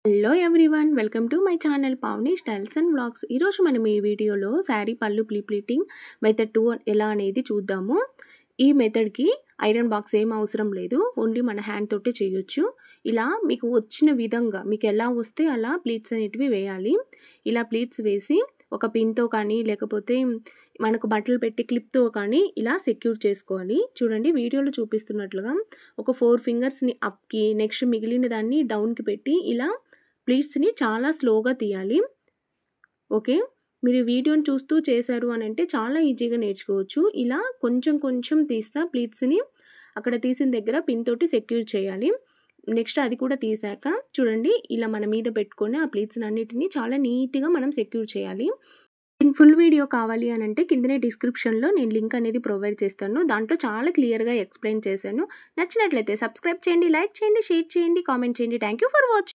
Hello everyone, welcome to my channel Pavani styles and vlogs. ఈరోజు మనం ఈ వీడియోలో శారీ పళ్ళు ప్లీటింగ్ మెథడ్ 2 ఎలా అనేది చూద్దాము. ఈ మెథడ్కి ఐరన్ బాక్స్ ఏం అవసరం లేదు, ఓన్లీ మన హ్యాండ్ తోటే చేయొచ్చు. ఇలా మీకు వచ్చిన విధంగా మీకు ఎలా వస్తే అలా ప్లీట్స్ అనేటివి వేయాలి. ఇలా ప్లీట్స్ వేసి ఒక పిన్తో కానీ లేకపోతే మనకు బట్టలు పెట్టి క్లిప్తో కానీ ఇలా సెక్యూర్ చేసుకోవాలి. చూడండి వీడియోలో చూపిస్తున్నట్లుగా ఒక 4 ఫింగర్స్ని అప్కి, నెక్స్ట్ మిగిలిన దాన్ని డౌన్కి పెట్టి ఇలా ప్లీట్స్ని చాలా స్లోగా తీయాలి. ఓకే, మీరు వీడియోని చూస్తూ చేశారు అని అంటే చాలా ఈజీగా నేర్చుకోవచ్చు. ఇలా కొంచెం కొంచెం తీస్తా ప్లీట్స్ని అక్కడ తీసిన దగ్గర పిన్ తోటి సెక్యూర్ చేయాలి. నెక్స్ట్ అది కూడా తీసాక చూడండి ఇలా మన మీద పెట్టుకొని ఆ ప్లీట్స్ అన్నిటిని చాలా నీట్గా మనం సెక్యూర్ చేయాలి. దీని ఫుల్ వీడియో కావాలి అని అంటే కిందనే డిస్క్రిప్షన్లో నేను లింక్ అనేది ప్రొవైడ్ చేస్తాను. దాంట్లో చాలా క్లియర్గా ఎక్స్ప్లెయిన్ చేశాను. నచ్చినట్లయితే సబ్స్క్రైబ్ చేయండి, లైక్ చేయండి, షేర్ చేయండి, కామెంట్ చేయండి. Thank you for watching.